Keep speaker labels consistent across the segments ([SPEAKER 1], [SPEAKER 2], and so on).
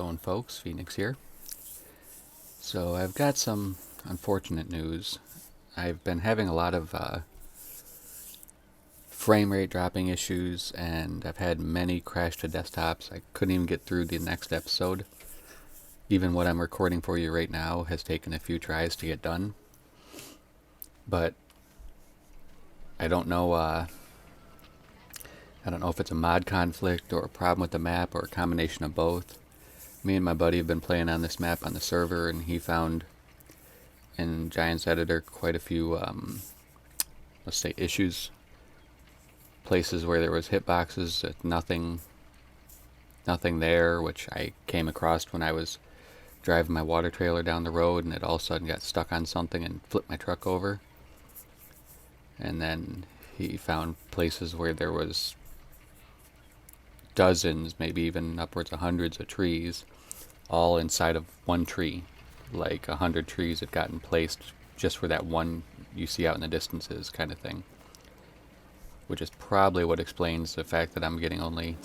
[SPEAKER 1] going, folks? Phoenix here. So I've got some unfortunate news. I've been having a lot of frame rate dropping issues, and I've had many crash to desktops. I couldn't even get through the next episode. Even what I'm recording for you right now has taken a few tries to get done. But I don't know if it's a mod conflict or a problem with the map or a combination of both. Me and my buddy have been playing on this map on the server, and he found in Giants Editor quite a few, let's say, issues. Places where there was hitboxes, nothing there, which I came across when I was driving my water trailer down the road, and it all of a sudden got stuck on something and flipped my truck over. And then he found places where there was dozens, maybe even upwards of hundreds of trees, all inside of one tree. Like 100 trees had gotten placed just where that one you see out in the distances kind of thing. Which is probably what explains the fact that I'm getting only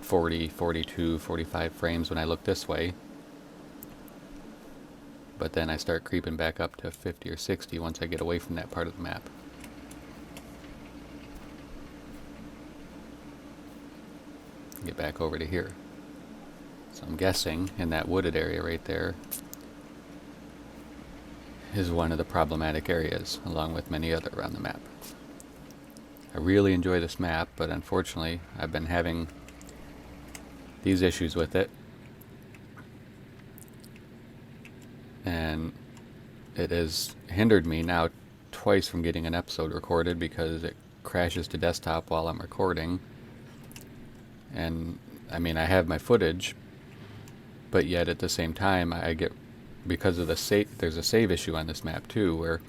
[SPEAKER 1] 40, 42, 45 frames when I look this way. But then I start creeping back up to 50 or 60 once I get away from that part of the map. Get back over to here. So I'm guessing in that wooded area right there is one of the problematic areas, along with many other around the map. I really enjoy this map, but unfortunately I've been having these issues with it, and it has hindered me now twice from getting an episode recorded because it crashes to desktop while I'm recording. And I mean, I have my footage, but yet at the same time I get, because of the save, there's a save issue on this map too, where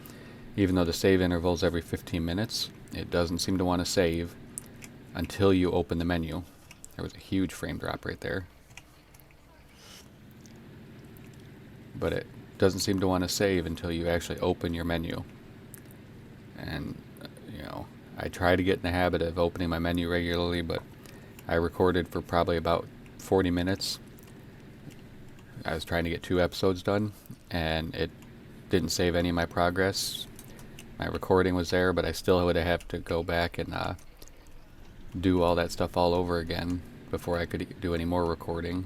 [SPEAKER 1] even though the save interval's every 15 minutes, it doesn't seem to want to save until you open the menu. There was a huge frame drop right there. But it doesn't seem to want to save until you actually open your menu. And, I try to get in the habit of opening my menu regularly, but I recorded for probably about 40 minutes. I was trying to get 2 episodes done, and it didn't save any of my progress. My recording was there, but I still would have to go back and do all that stuff all over again before I could do any more recording.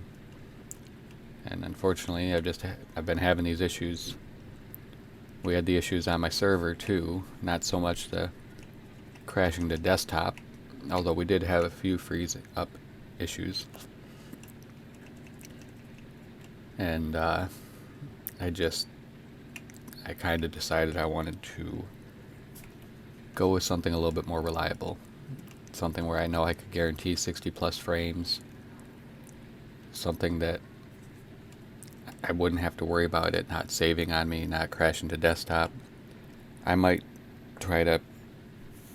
[SPEAKER 1] And unfortunately, I've been having these issues. We had the issues on my server too, not so much the crashing to desktop, although we did have a few freeze up issues. And I kind of decided I wanted to go with something a little bit more reliable. Something where I know I could guarantee 60 plus frames. Something that I wouldn't have to worry about it not saving on me, not crashing to desktop. I might try to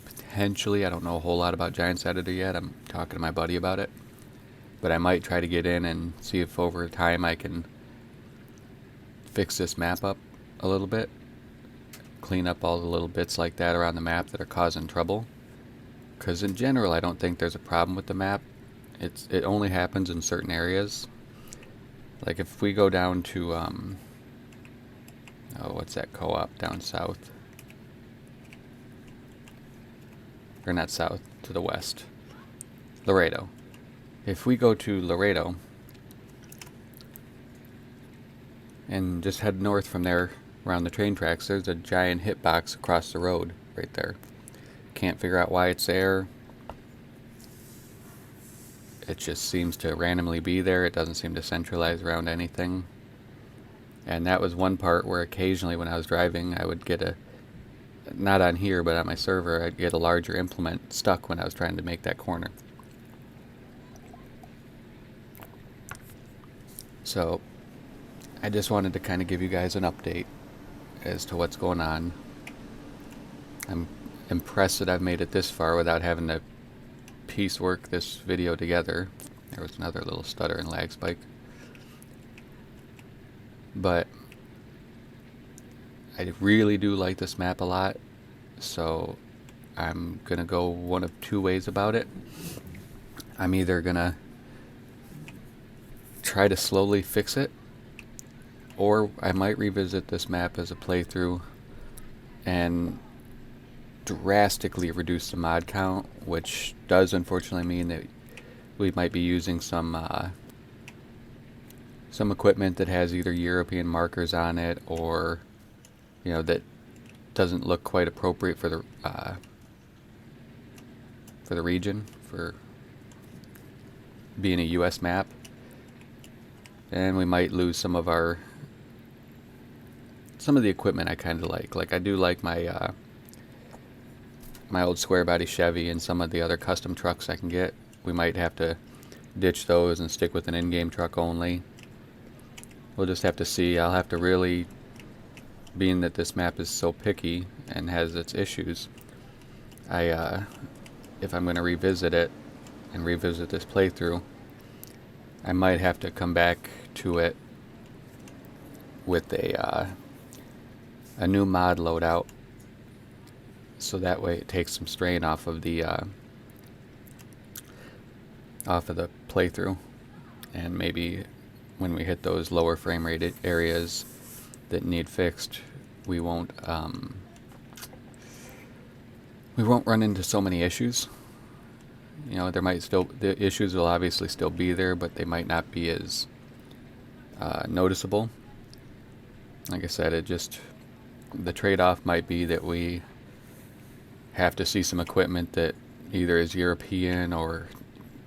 [SPEAKER 1] potentially, I don't know a whole lot about Giants Editor yet, I'm talking to my buddy about it, but I might try to get in and see if over time I can fix this map up a little bit, clean up all the little bits like that around the map that are causing trouble. Because in general, I don't think there's a problem with the map. It only happens in certain areas. Like if we go down to what's that co-op down south? Or not south, to the west. Laredo. If we go to Laredo and just head north from there around the train tracks, there's a giant hitbox across the road right there. Can't figure out why it's there. It just seems to randomly be there. It doesn't seem to centralize around anything. And that was one part where occasionally when I was driving, I would get not on here, but on my server, I'd get a larger implement stuck when I was trying to make that corner. So I just wanted to kind of give you guys an update as to what's going on. I'm impressed that I've made it this far without having to piecework this video together. There was another little stutter and lag spike. But I really do like this map a lot, so I'm gonna go one of 2 ways about it. I'm either gonna try to slowly fix it, or I might revisit this map as a playthrough and drastically reduce the mod count, which does unfortunately mean that we might be using some equipment that has either European markers on it, or that doesn't look quite appropriate for the region, for being a US map. And we might lose some of the equipment I kind of like. Like, I do like my my old square body Chevy and some of the other custom trucks I can get. We might have to ditch those and stick with an in-game truck only. We'll just have to see. I'll have to really, being that this map is so picky and has its issues, if I'm going to revisit it and revisit this playthrough, I might have to come back to it with a new mod loadout, so that way it takes some strain off of the playthrough, and maybe when we hit those lower frame rate areas that need fixed, we won't run into so many issues. There might still, the issues will obviously still be there, but they might not be as noticeable. Like I said, the trade-off might be that we have to see some equipment that either is European or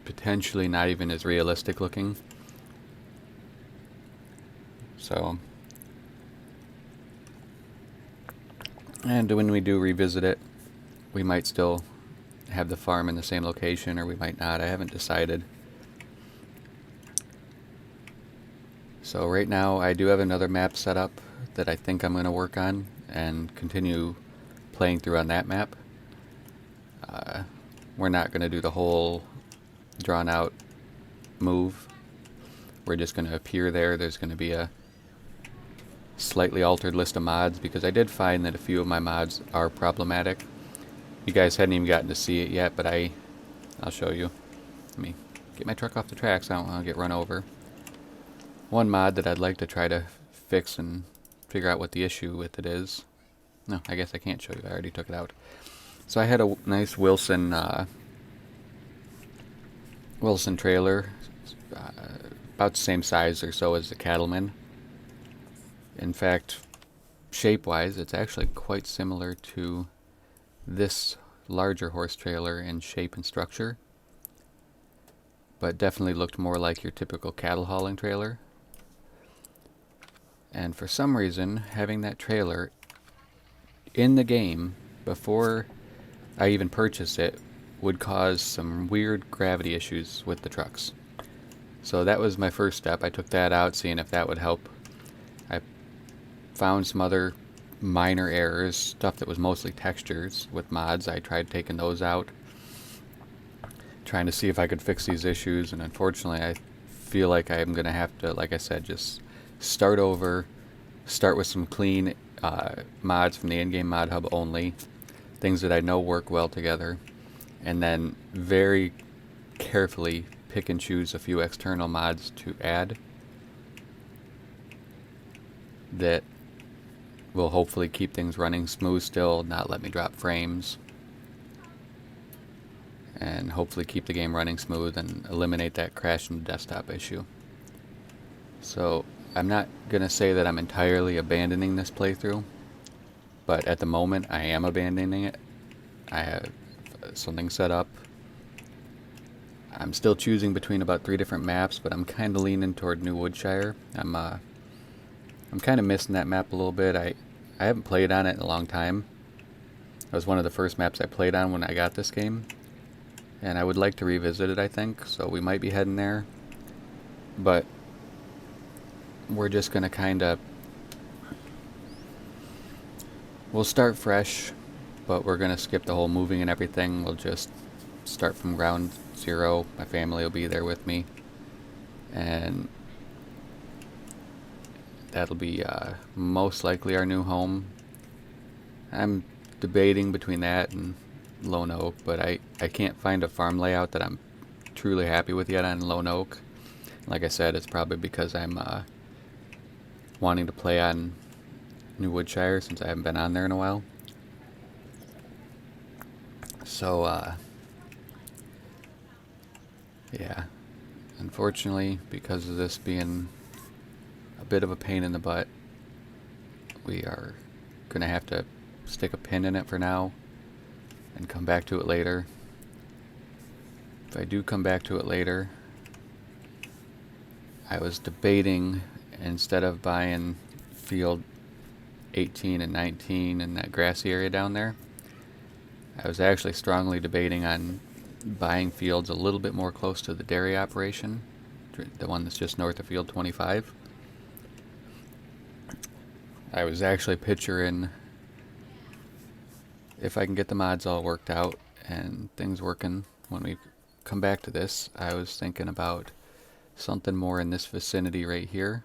[SPEAKER 1] potentially not even as realistic looking. So, and when we do revisit it, we might still have the farm in the same location, or we might not. I haven't decided. So right now I do have another map set up that I think I'm going to work on and continue playing through on that map. We're not going to do the whole drawn out move. We're just going to appear there. There's going to be a slightly altered list of mods, because I did find that a few of my mods are problematic. You guys hadn't even gotten to see it yet, but I'll show you. Let me get my truck off the tracks. I don't want to get run over. One mod that I'd like to try to fix and figure out what the issue with it is. No, I guess I can't show you. I already took it out. So I had a nice Wilson trailer, about the same size or so as the Cattleman. In fact, shape-wise, it's actually quite similar to this larger horse trailer in shape and structure, but definitely looked more like your typical cattle hauling trailer. And for some reason, having that trailer in the game before I even purchased it would cause some weird gravity issues with the trucks. So that was my first step. I took that out, seeing if that would help. I found some other minor errors, stuff that was mostly textures with mods. I tried taking those out, trying to see if I could fix these issues, and unfortunately I feel like I'm going to have to, like I said, just start over, start with some clean mods from the in-game mod hub only, things that I know work well together, and then very carefully pick and choose a few external mods to add that will hopefully keep things running smooth still, not let me drop frames, and hopefully keep the game running smooth and eliminate that crash in the desktop issue. So I'm not going to say that I'm entirely abandoning this playthrough, but at the moment I am abandoning it. I have something set up. I'm still choosing between about 3 different maps, but I'm kind of leaning toward New Woodshire. I'm kind of missing that map a little bit. I haven't played on it in a long time. It was one of the first maps I played on when I got this game, and I would like to revisit it, I think, so we might be heading there. But we're just going to kind of, we'll start fresh, but we're going to skip the whole moving and everything. We'll just start from ground zero. My family will be there with me, and that'll be most likely our new home. I'm debating between that and Lone Oak, but I can't find a farm layout that I'm truly happy with yet on Lone Oak. Like I said, it's probably because I'm wanting to play on New Woodshire since I haven't been on there in a while. So, yeah. Unfortunately, because of this being a bit of a pain in the butt, we are going to have to stick a pin in it for now and come back to it later. If I do come back to it later, I was debating, instead of buying field 18 and 19 in that grassy area down there, I was actually strongly debating on buying fields a little bit more close to the dairy operation, the one that's just north of field 25. I was actually picturing, if I can get the mods all worked out and things working when we come back to this, I was thinking about something more in this vicinity right here,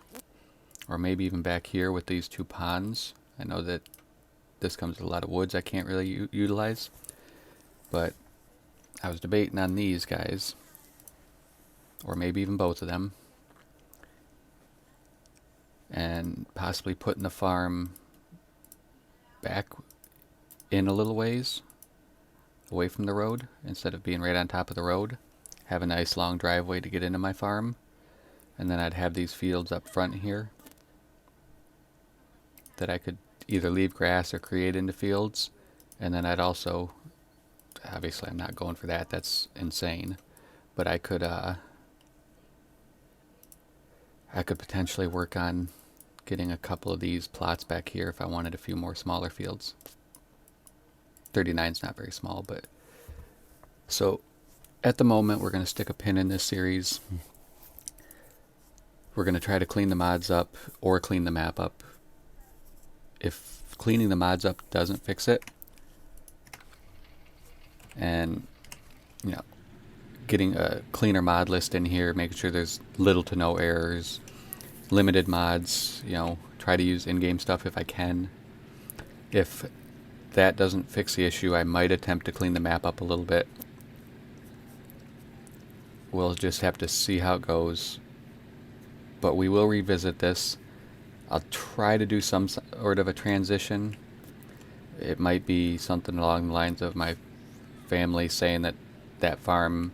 [SPEAKER 1] or maybe even back here with these two ponds. I know that this comes with a lot of woods I can't really utilize, but I was debating on these guys, or maybe even both of them, and possibly putting the farm back in a little ways away from the road instead of being right on top of the road. Have a nice long driveway to get into my farm, and then I'd have these fields up front here that I could either leave grass or create into fields. And then I'd also, obviously I'm not going for that, that's insane, but I could potentially work on getting a couple of these plots back here if I wanted a few more smaller fields. 39's not very small, but so at the moment we're going to stick a pin in this series. We're going to try to clean the mods up or clean the map up. If cleaning the mods up doesn't fix it, and you know, getting a cleaner mod list in here, making sure there's little to no errors, limited mods, you know, try to use in-game stuff if I can. If that doesn't fix the issue, I might attempt to clean the map up a little bit. We'll just have to see how it goes, but we will revisit this. I'll try to do some sort of a transition. It might be something along the lines of my family saying that that farm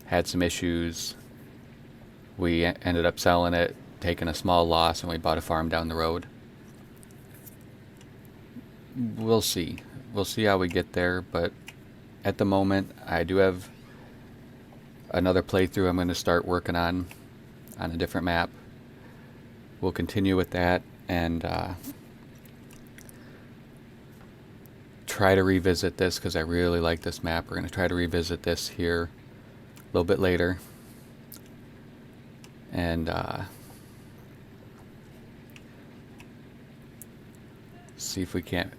[SPEAKER 1] had some issues. We ended up selling it, taking a small loss, and we bought a farm down the road. We'll see. We'll see how we get there, but at the moment I do have another playthrough I'm going to start working on a different map. We'll continue with that and try to revisit this because I really like this map. We're going to try to revisit this here a little bit later and see if we can't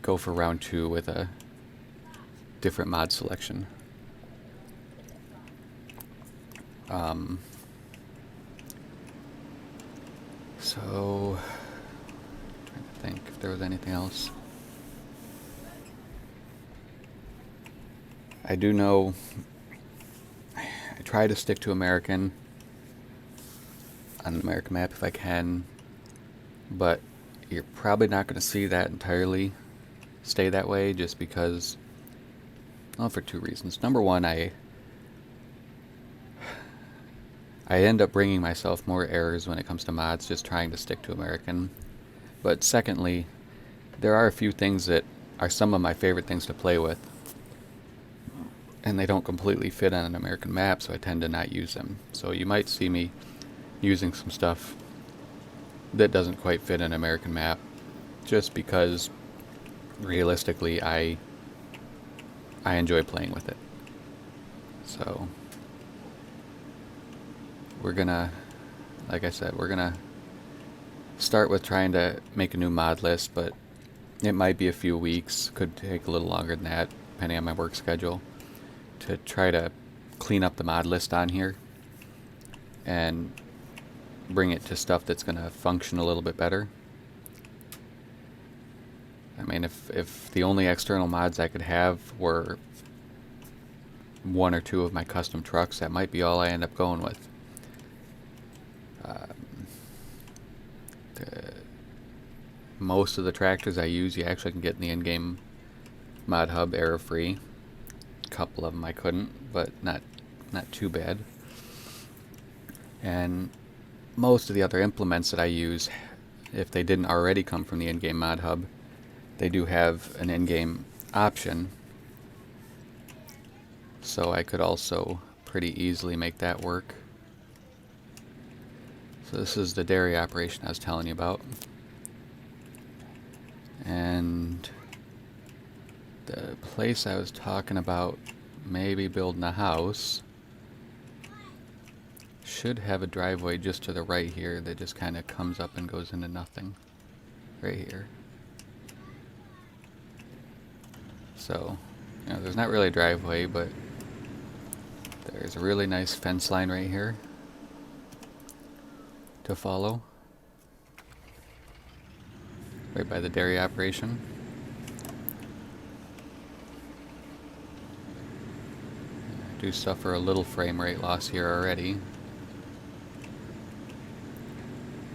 [SPEAKER 1] go for round 2 with a different mod selection. So, trying to think if there was anything else. I do know I try to stick to American on an American map if I can, but you're probably not going to see that entirely stay that way just because, well, for 2 reasons. Number one, I end up bringing myself more errors when it comes to mods just trying to stick to American. But secondly, there are a few things that are some of my favorite things to play with, and they don't completely fit on an American map, so I tend to not use them. So you might see me using some stuff that doesn't quite fit an American map just because realistically I enjoy playing with it. So we're gonna, like I said, we're gonna start with trying to make a new mod list, but it might be a few weeks, could take a little longer than that depending on my work schedule, to try to clean up the mod list on here and bring it to stuff that's gonna function a little bit better. I mean, if the only external mods I could have were 1 or 2 of my custom trucks, that might be all I end up going with. Most of the tractors I use you actually can get in the in-game mod hub error-free. A couple of them I couldn't, but not too bad. And most of the other implements that I use, if they didn't already come from the in-game mod hub, they do have an in-game option, so I could also pretty easily make that work. So this is the dairy operation I was telling you about. And the place I was talking about maybe building a house should have a driveway just to the right here that just kind of comes up and goes into nothing. Right here. So, you know, there's not really a driveway, but there's a really nice fence line right here to follow. Right by the dairy operation. I do suffer a little frame rate loss here already.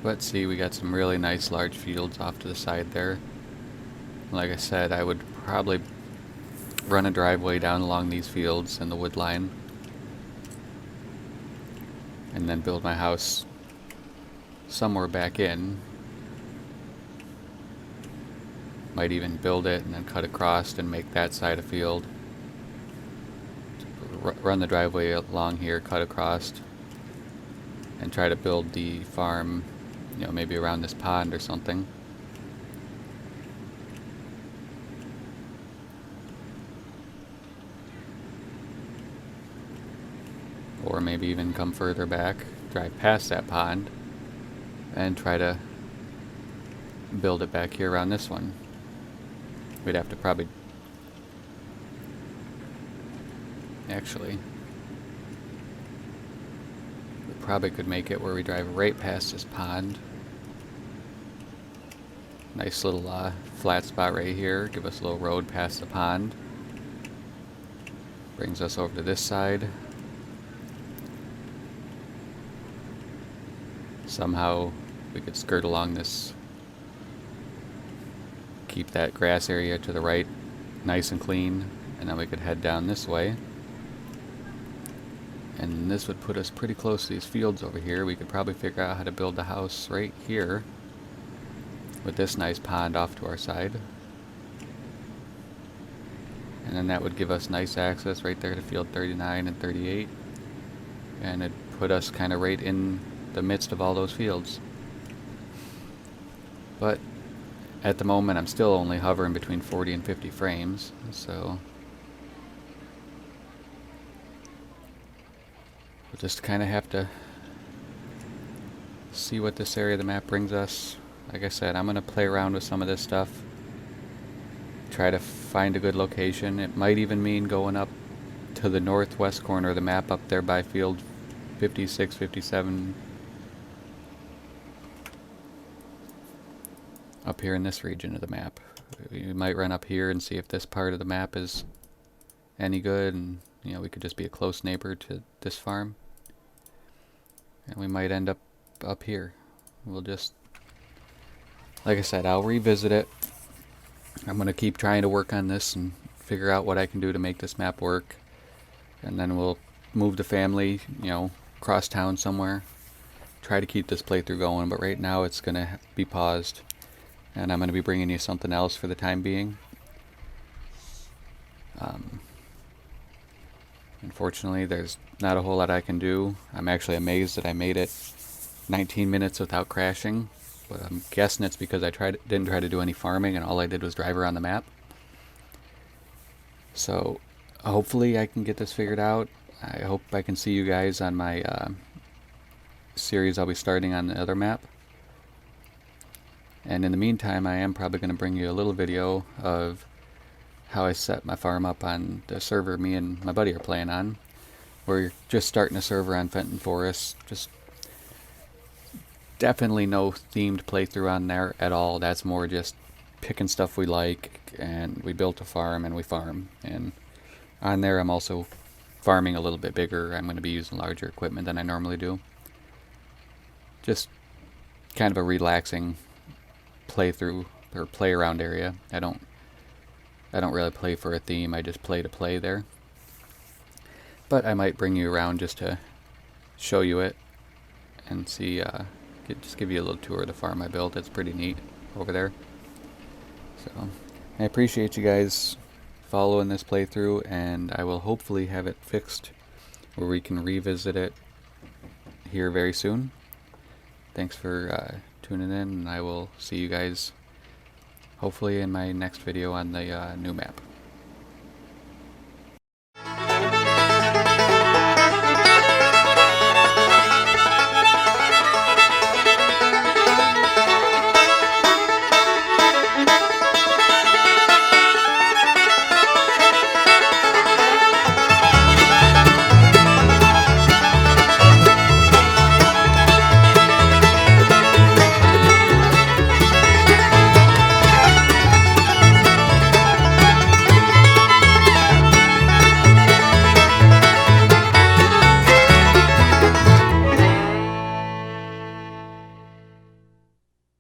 [SPEAKER 1] But see, we got some really nice large fields off to the side there. Like I said, I would probably run a driveway down along these fields and the wood line, and then build my house somewhere back in. Might even build it and then cut across and make that side a field. Run the driveway along here, cut across, and try to build the farm, you know, maybe around this pond or something. Or maybe even come further back, drive past that pond, and try to build it back here around this one. We'd have to probably... Actually, we probably could make it where we drive right past this pond. Nice little flat spot right here. Give us a little road past the pond. Brings us over to this side. Somehow we could skirt along this, keep that grass area to the right nice and clean, and then we could head down this way. And this would put us pretty close to these fields over here. We could probably figure out how to build a house right here with this nice pond off to our side. And then that would give us nice access right there to field 39 and 38. And it'd put us kind of right in the midst of all those fields. But at the moment I'm still only hovering between 40 and 50 frames, so we'll just kind of have to see what this area of the map brings us. Like I said, I'm going to play around with some of this stuff, try to find a good location. It might even mean going up to the northwest corner of the map up there by field 56, 57, up here in this region of the map. You might run up here and see if this part of the map is any good, and you know, we could just be a close neighbor to this farm. And we might end up here. We'll just, like I said, I'll revisit it. I'm going to keep trying to work on this and figure out what I can do to make this map work. And then we'll move the family, you know, across town somewhere. Try to keep this playthrough going, but right now it's going to be paused. And I'm going to be bringing you something else for the time being. Unfortunately, there's not a whole lot I can do. I'm actually amazed that I made it 19 minutes without crashing. But I'm guessing it's because I didn't try to do any farming and all I did was drive around the map. So hopefully I can get this figured out. I hope I can see you guys on my series I'll be starting on the other map. And in the meantime, I am probably going to bring you a little video of how I set my farm up on the server me and my buddy are playing on. We're just starting a server on Fenton Forest. Just definitely no themed playthrough on there at all. That's more just picking stuff we like, and we built a farm and we farm. And on there I'm also farming a little bit bigger. I'm going to be using larger equipment than I normally do. just kind of a relaxing playthrough or play around area. I don't really play for a theme. I just play to play there. But I might bring you around just to show you it and see, just give you a little tour of the farm I built. It's pretty neat over there. So I appreciate you guys following this playthrough, and I will hopefully have it fixed where we can revisit it here very soon. Thanks for tuning in, and I will see you guys hopefully in my next video on the new map.